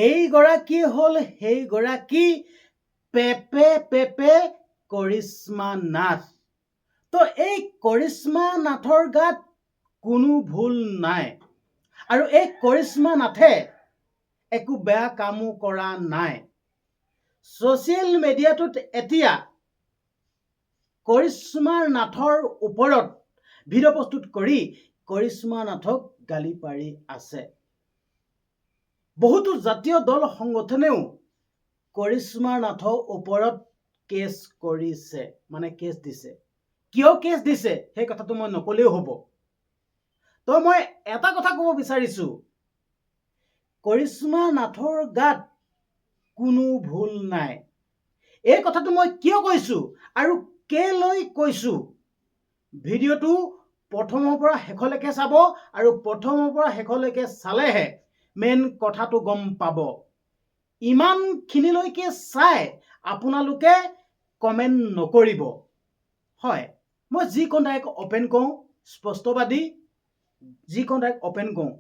এইগৰাকী হ'ল সেইগৰাকী পেপে পেপে কৰিশ্মা নাথ। তো এই কৰিশ্মা নাথৰ গাত কোনো ভুল নাই, আৰু এই কৰিশ্মা নাথে একো বেয়া কামো কৰা নাই। ছ'চিয়েল মিডিয়াটোত এতিয়া কৰিশ্মা নাথৰ ওপৰত ভিডিঅ' প্ৰস্তুত কৰি কৰিশ্মা নাথক গালি পাৰি আছে। বহুতো জাতীয় দল সংগঠনেও কৰিশ্মা নাথৰ ওপৰত কেছ কৰিছে, মানে কেছ দিছে। কিয় কেছ দিছে সেই কথাটো মই নকলেও হ'ব। তো মই এটা কথা ক'ব বিচাৰিছো, কৰিশ্মা নাথৰ গাত কোনো ভুল নাই। এই কথাটো মই কিয় কৈছো আৰু কেলৈ কৈছো, ভিডিঅ'টো প্ৰথমৰ পৰা শেষলৈকে চাব, আৰু প্ৰথমৰ পৰা শেষলৈকে চালেহে মেইন কথাটো গম পাব। ইমানখিনিলৈকে চাই আপোনালোকে কমেণ্ট নকৰিব। হয়, মই যিকণ ডাইৰেক্ট অপেন কওঁ, স্পষ্টবাদী যিকণ ডাইৰেক্ট অপেন কওঁ,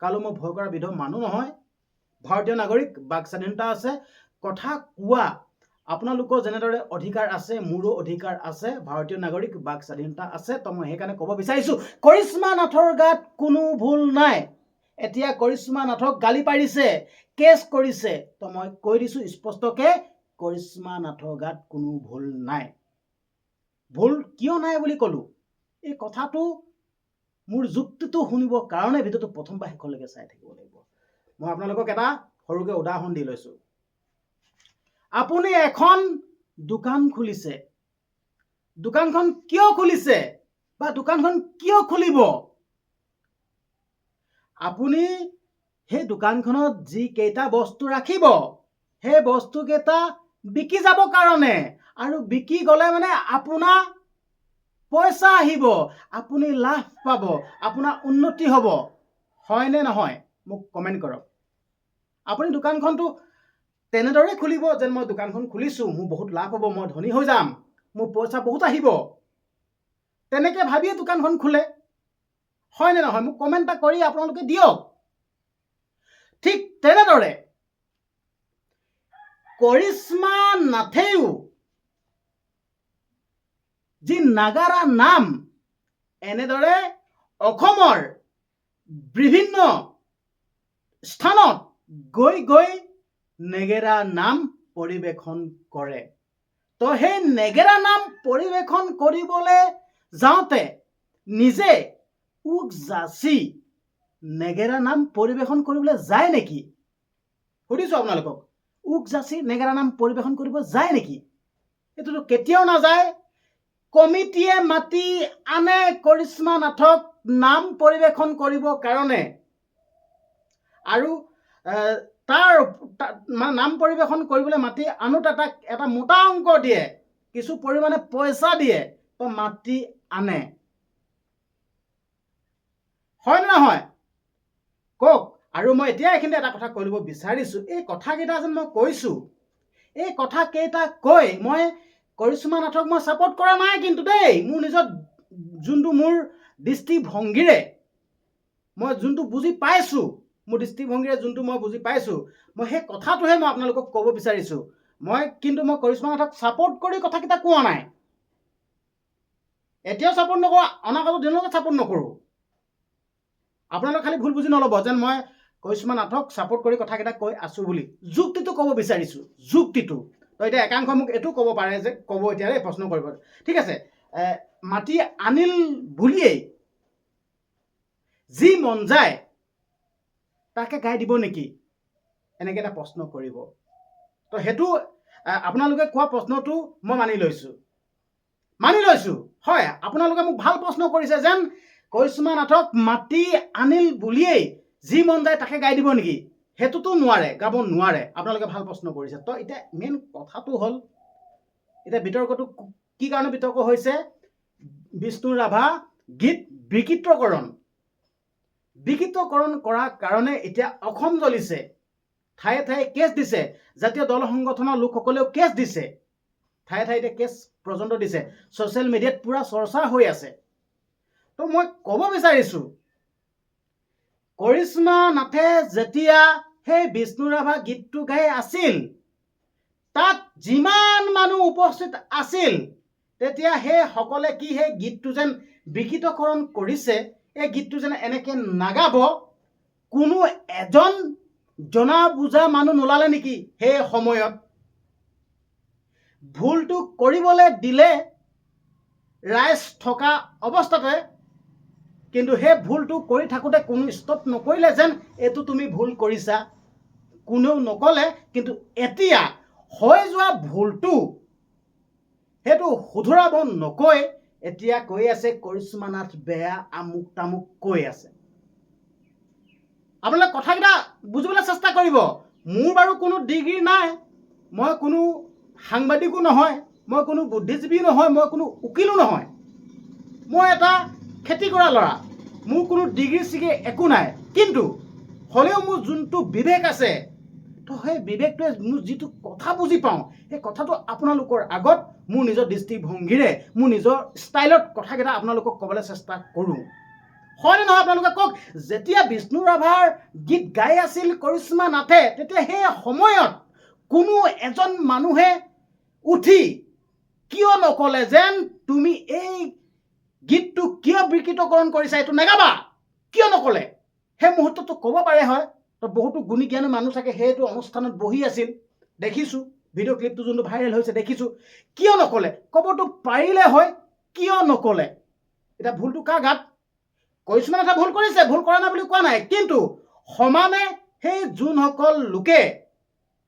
কালো মই ভয় কৰা বিধৰ মানুহ নহয়। ভাৰতীয় নাগৰিক, বাক স্বাধীনতা আছে, কথা কোৱা আপোনালোকৰ যেনেদৰে অধিকাৰ আছে মোৰো অধিকাৰ আছে। ভাৰতীয় নাগৰিক, বাক স্বাধীনতা আছে। তো মই সেইকাৰণে ক'ব বিচাৰিছো, কৰিশ্মা নাথৰ গাত কোনো ভুল নাই। এতিয়া কৰিশ্মা নাথক গালি পাৰিছে, কেছ কৰিছে। তো মই কৈ দিছো স্পষ্টকে, কৰিশ্মা নাথৰ গাত কোনো ভুল নাই। ভুল কিয় নাই বুলি ক'লো, এই কথাটো মোৰ যুক্তিটো শুনিবৰ কাৰণে ভিডিঅ'টো প্ৰথম পৰা শেষলৈকে চাই থাকিব লাগিব। মই আপোনালোকক এটা সৰুকৈ উদাহৰণ দি লৈছো। আপুনি এখন দোকান খুলিছে, দোকানখন কিয় খুলিছে বা দোকানখন কিয় খুলিব? আপুনি সেই দোকানখনত যি কেইটা বস্তু ৰাখিব, সেই বস্তুকেইটা বিকি যাব কাৰণে, আৰু বিকি গ'লে মানে আপোনাৰ পইচা আহিব, আপুনি লাভ পাব, আপোনাৰ উন্নতি হ'ব। হয় নে নহয় মোক কমেণ্ট কৰক। আপুনি দোকানখনটো তেনেদৰে খুলিব যেন মই দোকানখন খুলিছো, মোৰ বহুত লাভ হ'ব, মই ধনী হৈ যাম, মোৰ পইচা বহুত আহিব, তেনেকে ভাবিয়ে দোকানখন খোলে। হয় নে নহয় মোক কমেণ্ট এটা কৰি আপোনালোকে দিয়ক। ঠিক তেনেদৰে কৰিশ্মা নাথেও যি নাগাৰা নাম এনেদৰে অসমৰ বিভিন্ন স্থানত গৈ গৈ নেগেৰা নাম পৰিৱেশন কৰে। তো সেই নেগেৰা নাম পৰিৱেশন কৰিবলৈ যাওঁতে নিজে উক যাচি নেগেৰা নাম পৰিৱেশন কৰিবলৈ যায় নেকি? সুধিছো আপোনালোকক, উক যাচি নেগেৰা নাম পৰিৱেশন কৰিব যায় নেকি? এইটোতো কেতিয়াও নাযায়। কমিটিয়ে মাতি আনে কৰিশ্মা নাথক নাম পৰিৱেশন কৰিবৰ কাৰণে, আৰু তাৰ নাম পৰিৱেশন কৰিবলৈ মাতি আনোতে তাক এটা মোটা অংক দিয়ে, কিছু পৰিমাণে পইচা দিয়ে, তো মাতি আনে। হয় নে নহয় কওক। আৰু মই এতিয়া এইখিনিতে এটা কথা কৈ দিব বিচাৰিছো, এই কথাকেইটা যেন মই কৈছো, এই কথাকেইটা কৈ মই কৰিশ্মা নাথক মই ছাপোৰ্ট কৰা নাই কিন্তু দেই। মোৰ নিজৰ যোনটো মোৰ দৃষ্টিভংগীৰে মই যোনটো বুজি পাইছো, মোৰ দৃষ্টিভংগীৰে যোনটো মই বুজি পাইছো, মই সেই কথাটোহে মই আপোনালোকক ক'ব বিচাৰিছো। মই কৰিশ্মা নাথক ছাপোৰ্ট কৰি কথাকেইটা কোৱা নাই, এতিয়াও ছাপোৰ্ট নকৰোঁ, অনাগত দিনলৈকে ছাপোৰ্ট নকৰোঁ। আপোনালোকে খালি ভুল বুজি নল'ব যেন মই কৰিশ্মা নাথক ছাপোৰ্ট কৰি কথাকেইটা কৈ আছো বুলি। যুক্তিটো ক'ব বিচাৰিছো, যুক্তিটো। তো এতিয়া একাংশ মোক এইটো ক'ব পাৰে যে, ক'ব এতিয়া প্ৰশ্ন কৰিব, ঠিক আছে, মাতি আনিল বুলিয়েই যি মন যায় তাকে গাই দিব নেকি, এনেকৈ এটা প্ৰশ্ন কৰিব। তো সেইটো আপোনালোকে কোৱা প্ৰশ্নটো মই মানি লৈছো। হয়, আপোনালোকে মোক ভাল প্ৰশ্ন কৰিছে যেন কৰিশ্মা নাথক মাতি আনিল বুলিয়েই যি মন যায় তাকে গাই দিব নেকি? সেইটোতো নোৱাৰে, গাব নোৱাৰে। আপোনালোকে ভাল প্ৰশ্ন কৰিছে। তো এতিয়া মেইন কথাটো হ'ল, এতিয়া বিতৰ্কটো কি কাৰণে বিতৰ্ক হৈছে, বিষ্ণু ৰাভা গীত বিকৃতকৰণ কৰাৰ কাৰণে এতিয়া অসম জ্বলিছে, ঠায়ে ঠায়ে কেছ দিছে, জাতীয় দল সংগঠনৰ লোকসকলেও কেছ দিছে, ঠায়ে ঠায়ে কেছ পৰ্যন্ত দিছে, ছ'চিয়েল মিডিয়াত পুৰা চৰ্চা হৈ আছে। তো মই ক'ব বিচাৰিছো, কৰিশ্মা নাথে যেতিয়া সেই বিষ্ণু ৰাভা গীতটো গাই আছিল, তাত যিমান মানুহ উপস্থিত আছিল, তেতিয়া সেই সকলে কি সেই গীতটো যেন বিকৃতকৰণ কৰিছে, এই গীতটো যেন এনেকে নাগাব, কোনো এজন জনা বুজা মানুহ নোলালে নেকি? সেই সময়ত ভুলটো কৰিবলৈ দিলে ৰাইজ থকা অৱস্থাতে, কিন্তু সেই ভুলটো কৰি থাকোঁতে কোনো ষ্টপ নকৰিলে, যেন এইটো তুমি ভুল কৰিছা, কোনেও নকলে। কিন্তু এতিয়া হৈ যোৱা ভুলটো সেইটো শুধৰাব নকৈ এতিয়া কৈ আছে কৰিশ্মা নাথ বেয়া, আমুক তামুক কৈ আছে। আপোনালোকে কথাকেইটা বুজিবলৈ চেষ্টা কৰিব। মোৰ বাৰু কোনো ডিগ্ৰী নাই, মই কোনো সাংবাদিকো নহয়, মই কোনো বুদ্ধিজীৱী নহয়, মই কোনো উকিলো নহয়, মই এটা খেতি কৰা ল'ৰা, মোৰ কোনো ডিগ্ৰী চিগ্ৰী একো নাই। কিন্তু হ'লেও মোৰ যোনটো বিবেক আছে, তো সেই বিবেকটোৱে মোৰ যিটো কথা বুজি পাওঁ, সেই কথাটো আপোনালোকৰ আগত মোৰ নিজৰ দৃষ্টিভংগীৰে, মোৰ নিজৰ ষ্টাইলত কথাকেইটা আপোনালোকক ক'বলৈ চেষ্টা কৰোঁ। হয়নে নহয় আপোনালোকে কওক? যেতিয়া বিষ্ণু ৰাভাৰ গীত গাই আছিল কৰিশ্মা নাথে, তেতিয়া সেই সময়ত কোনো এজন মানুহে উঠি কিয় নকলে যেন তুমি এই গীতটো কিয় বিকৃতকৰণ কৰিছা, এইটো নেগাবা, কিয় নকলে? সেই মুহূৰ্তটো ক'ব পাৰে হয়। তো বহুতো গুণী জ্ঞানী মানুহ থাকে, সেইটো অনুষ্ঠানত বহি আছিল, দেখিছোঁ, ভিডিঅ' ক্লিপটো যোনটো ভাইৰেল হৈছে দেখিছোঁ। কিয় নকলে? ক'বতো পাৰিলে হয়, কিয় নকলে? এতিয়া ভুলটো কাৰ গাত? কৰিশ্মা নাথে ভুল কৰিছে, ভুল কৰা নাই বুলি কোৱা নাই, কিন্তু সমানে সেই যোনসকল লোকে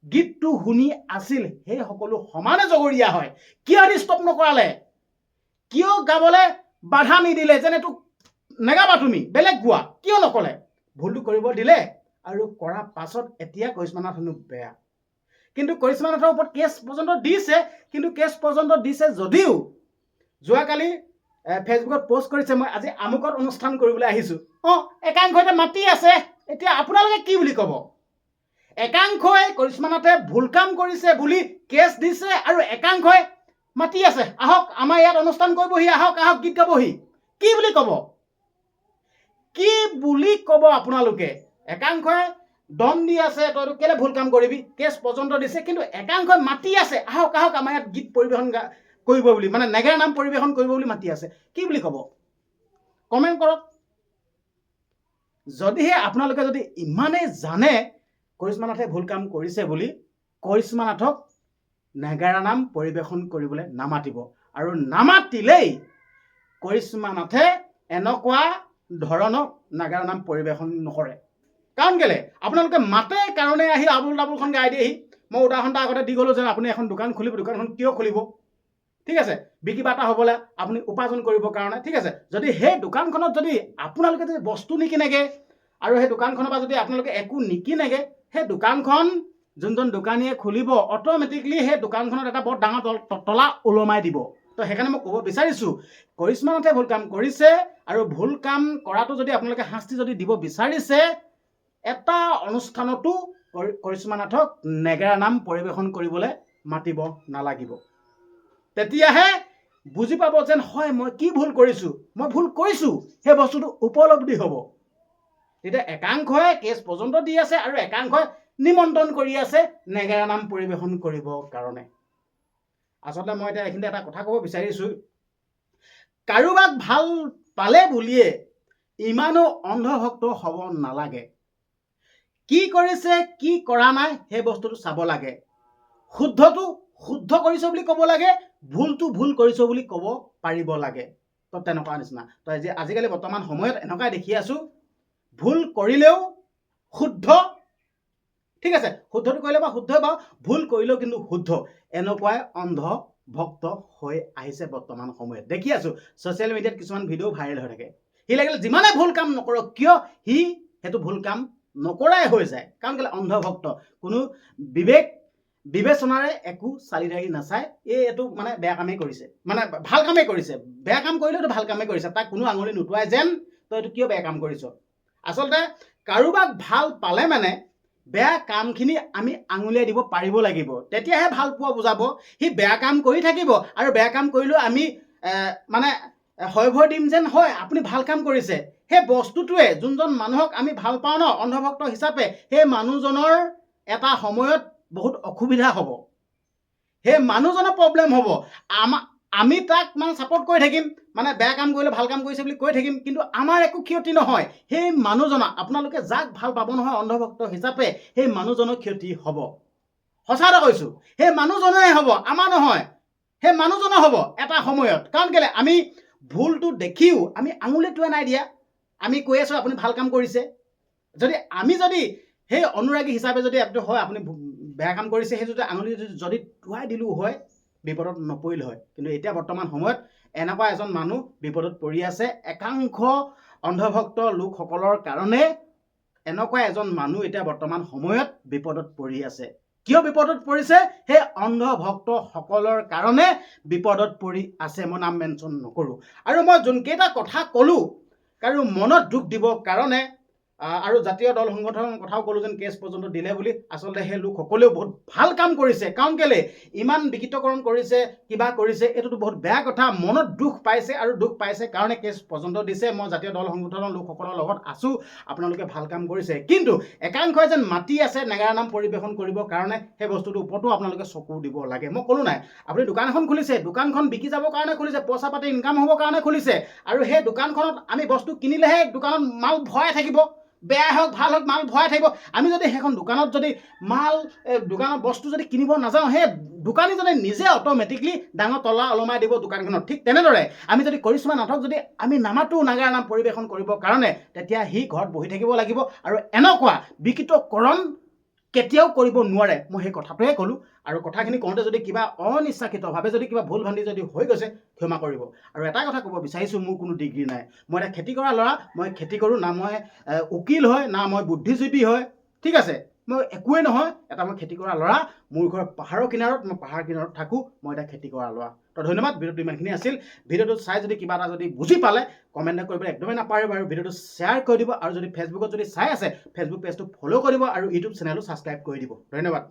গীতটো শুনি আছিল, সেই সকলো সমানে জগৰীয়া হয়। কিয় ষ্টপ নকৰালে? কিয় গাবলৈ বাধা নিদিলে, যেন এইটো নেগাবা তুমি, বেলেগ গোৱা? কিয় নকলে? ভুলটো কৰিব দিলে, আৰু কৰাৰ পাছত এতিয়া কৰিশ্মা নাথ হেনো বেয়া। কিন্তু কৰিশ্মা নাথৰ ওপৰত কেছ পৰ্যন্ত দিছে, কিন্তু কেছ পৰ্যন্ত দিছে যদিও যোৱাকালি ফেচবুকত পোষ্ট কৰিছে, মই আজি আমুকত অনুষ্ঠান কৰিবলৈ আহিছোঁ। একাংশই মাতি আছে, এতিয়া আপোনালোকে কি বুলি ক'ব? একাংশই কৰিশ্মা নাথে ভুল কাম কৰিছে বুলি কেছ দিছে, আৰু একাংশই মাতি আছে, আহক আমাৰ ইয়াত অনুষ্ঠান কৰিবহি, আহক আহক গীত গাবহি। কি বুলি ক'ব? কি বুলি ক'ব আপোনালোকে? একাংশই দম দি আছে, তইতো কেলে ভুল কাম কৰিবি, কেছ পৰ্যন্ত দিছে, কিন্তু একাংশই মাতি আছে, আহক আহক আমাৰ ইয়াত গীত পৰিৱেশন কৰিব বুলি, মানে নেগেৰা নাম পৰিৱেশন কৰিব বুলি মাতি আছে। কি বুলি ক'ব? কমেণ্ট কৰক। যদিহে আপোনালোকে যদি ইমানেই জানে কৰিশ্মা নাথে ভুল কাম কৰিছে বুলি, কৰিশ্মা নাথক নেগেৰা নাম পৰিৱেশন কৰিবলৈ নামাতিব, আৰু নামাতিলেই কৰিশ্মা নাথে এনেকুৱা ধৰণৰ নেগেৰা নাম পৰিৱেশন নকৰে। কাৰণ কেলে? আপোনালোকে মাতে কাৰণে আহি আবুল তাবুলখন গাই দিয়েহি। মই উদাহৰণ এটা আগতে দি গ'লোঁ, যে আপুনি এখন দোকান খুলিব, দোকানখন কিয় খুলিব? ঠিক আছে, বিক্ৰী বাৰ্তা হ'বলৈ, আপুনি উপাৰ্জন কৰিবৰ কাৰণে। ঠিক আছে, যদি সেই দোকানখনত যদি আপোনালোকে যদি বস্তু নিকিনেগে, আৰু সেই দোকানখনৰ পৰা যদি আপোনালোকে একো নিকিনেগে, সেই দোকানখন যোনজন দোকানীয়ে খুলিব, অট'মেটিকলি সেই দোকানখনত এটা বৰ ডাঙৰ তলা ওলমাই দিব। তো সেইকাৰণে মই ক'ব বিচাৰিছোঁ, কৰিশ্মা নাথে ভুল কাম কৰিছে, আৰু ভুল কাম কৰাটো যদি আপোনালোকে শাস্তি যদি দিব বিচাৰিছে, এটা অনুষ্ঠানতো কৰিশ্মা নাথক নেগেৰা নাম পৰিৱেশন কৰিবলৈ মাতিব নালাগিব। তেতিয়াহে বুজি পাব যেন হয় মই কি ভুল কৰিছোঁ, মই ভুল কৰিছোঁ, সেই বস্তুটো উপলব্ধি হ'ব। তেতিয়া একাংশই কেছ পৰ্যন্ত দি আছে, আৰু একাংশই নিমন্ত্ৰণ কৰি আছে নেগেৰা নাম পৰিৱেশন কৰিবৰ কাৰণে। আচলতে মই এতিয়া এইখিনিতে এটা কথা ক'ব বিচাৰিছোঁ, কাৰোবাক ভাল পালে বুলিয়ে ইমানো অন্ধভক্ত হ'ব নালাগে। কি কৰিছে, কি কৰা নাই, সেই বস্তুটো চাব লাগে। শুদ্ধটো শুদ্ধ কৰিছ বুলি ক'ব লাগে, ভুলটো ভুল কৰিছ বুলি ক'ব পাৰিব লাগে। তো তেনেকুৱা নিচিনা। তো আজিকালি বৰ্তমান সময়ত এনেকুৱাই দেখি আছোঁ, ভুল কৰিলেও শুদ্ধ, ঠিক আছে, শুদ্ধটো কৰিলে বা শুদ্ধই বাৰু, ভুল কৰিলেও কিন্তু শুদ্ধ, এনেকুৱাই অন্ধ ভক্ত হৈ আহিছে বৰ্তমান সময়ত। দেখি আছোঁ ছ'চিয়েল মিডিয়াত কিছুমান ভিডিঅ' ভাইৰেল হৈ থাকে। সি লাগিলে যিমানে ভুল কাম নকৰক কিয়, সি সেইটো ভুল কাম নকৰাই হৈ যায়। কাৰণ কেলৈ? অন্ধভক্ত, কোনো বিবেচনাৰে একো চালি ধাৰি নাচায়, এইটো মানে বেয়া কামেই কৰিছে, মানে ভাল কামেই কৰিছে, বেয়া কাম কৰিলেওতো ভাল কামেই কৰিছে, তাক কোনো আঙুলি নুটুৱাই যেন তই এইটো কিয় বেয়া কাম কৰিছ। আচলতে কাৰোবাক ভাল পালে মানে বেয়া কামখিনি আমি আঙুলিয়াই দিব পাৰিব লাগিব, তেতিয়াহে ভাল পোৱা বুজাব। সি বেয়া কাম কৰি থাকিব, আৰু বেয়া কাম কৰিলেও আমি মানে হয় ভয় দিম যেন হয় আপুনি ভাল কাম কৰিছে, সেই বস্তুটোৱে যোনজন মানুহক আমি ভাল পাওঁ ন অন্ধভক্ত হিচাপে, সেই মানুহজনৰ এটা সময়ত বহুত অসুবিধা হ'ব, সেই মানুহজনৰ প্ৰব্লেম হ'ব। আমি তাক মানে ছাপোৰ্ট কৰি থাকিম, মানে বেয়া কাম কৰিলে ভাল কাম কৰিছে বুলি কৈ থাকিম, কিন্তু আমাৰ একো ক্ষতি নহয়। সেই মানুহজনৰ, আপোনালোকে যাক ভাল পাব নহয় অন্ধভক্ত হিচাপে, সেই মানুহজনৰ ক্ষতি হ'ব। সঁচা কথা কৈছোঁ, সেই মানুহজনেই হ'ব, আমাৰ নহয়। সেই মানুহজনৰ হ'ব এটা সময়ত। কাৰণ কেলে আমি ভুলটো দেখিও আমি আঙুলি টোৱাই নাই দিয়া, আমি কৈ আছোঁ আপুনি ভাল কাম কৰিছে। আমি যদি সেই অনুৰাগী হিচাপে যদি হয় আপুনি বেয়া কাম কৰিছে, সেই যদি আঙুলি যদি টোৱাই দিলোঁ হয়, বিপদত নপৰিল হয়। কিন্তু এতিয়া বৰ্তমান সময়ত এনেকুৱা এজন মানুহ বিপদত পৰি আছে। একাংশ অন্ধভক্ত লোকসকলৰ কাৰণে এনেকুৱা এজন মানুহ এতিয়া বৰ্তমান সময়ত বিপদত পৰি আছে। কিয় বিপদত পৰিছে? সেই অন্ধভক্তসকলৰ কাৰণে বিপদত পৰি আছে। মই নাম মেনশ্যন নকৰোঁ। আৰু মই যোনকেইটা কথা ক'লোঁ, কাৰো মনত দুখ দিবৰ কাৰণে, আৰু জাতীয় দল সংগঠনৰ কথাও ক'লোঁ যেন কেছ পৰ্যন্ত দিলে বুলি। আচলতে সেই লোকসকলেও বহুত ভাল কাম কৰিছে। কাৰণ কেলে ইমান বিকৃতকৰণ কৰিছে, কিবা কৰিছে, এইটোতো বহুত বেয়া কথা। মনত দুখ পাইছে, আৰু দুখ পাইছে কাৰণে কেছ পৰ্যন্ত দিছে। মই জাতীয় দল সংগঠনৰ লোকসকলৰ লগত আছোঁ, আপোনালোকে ভাল কাম কৰিছে। কিন্তু একাংশই যেন মাতি আছে নেগেৰা নাম পৰিৱেশন কৰিবৰ কাৰণে, সেই বস্তুটোৰ ওপৰতো আপোনালোকে চকু দিব লাগে। মই ক'লোঁ নাই, আপুনি দোকান এখন খুলিছে, দোকানখন বিকি যাবৰ কাৰণে খুলিছে, পইচা পাতি ইনকাম হ'বৰ কাৰণে খুলিছে, আৰু সেই দোকানখনত আমি বস্তু কিনিলেহে দোকানত মাল ভৰাই থাকিব, বেয়া হওক ভাল হওক মাল ভৰাই থাকিব। আমি যদি সেইখন দোকানত যদি দোকানৰ বস্তু যদি কিনিব নাযাওঁ, সেই দোকানীজনে নিজে অট'মেটিকলি ডাঙৰ তলা ওলমাই দিব দোকানখনত। ঠিক তেনেদৰে আমি যদি কৰিশ্মা নাথক যদি আমি নামাতো নাগাৰা নাম পৰিৱেশন কৰিবৰ কাৰণে, তেতিয়া সি ঘৰত বহি থাকিব লাগিব, আৰু এনেকুৱা বিকৃতকৰণ কেতিয়াও কৰিব নোৱাৰে। মই সেই কথাটোৱে ক'লোঁ। আৰু কথাখিনি কওঁতে যদি কিবা অনিচ্ছাকৃতভাৱে যদি কিবা ভুল ভ্ৰান্তি যদি হৈ গৈছে, ক্ষমা কৰিব। আৰু এটা কথা ক'ব বিচাৰিছোঁ, মোৰ কোনো ডিগ্ৰী নাই। মই এটা খেতি কৰা ল'ৰা, মই খেতি কৰোঁ, না মই উকিল হয়, না মই বুদ্ধিজীৱী হয়, ঠিক আছে, মই একোৱেই নহয়। এটা মই খেতি কৰা ল'ৰা, মোৰ ঘৰ পাহাৰৰ কিনাৰত, মই পাহাৰ কিনাৰত থাকোঁ, মই এটা খেতি কৰা ল'ৰা। তো ধন্যবাদ। ভিডিঅ'টো ইমানখিনি আছিল। ভিডিঅ'টো চাই যদি কিবা এটা যদি বুজি পালে, কমেণ্ট কৰিবলৈ একদমেই নাপাহৰিব, আৰু ভিডিঅ'টো শ্বেয়াৰ কৰি দিব। আৰু যদি ফেচবুকত যদি চাই আছে, ফেচবুক পেজটো ফ'ল' কৰি দিব, আৰু ইউটিউব চেনেলটো ছাবস্ক্ৰাইব কৰি দিব। ধন্যবাদ।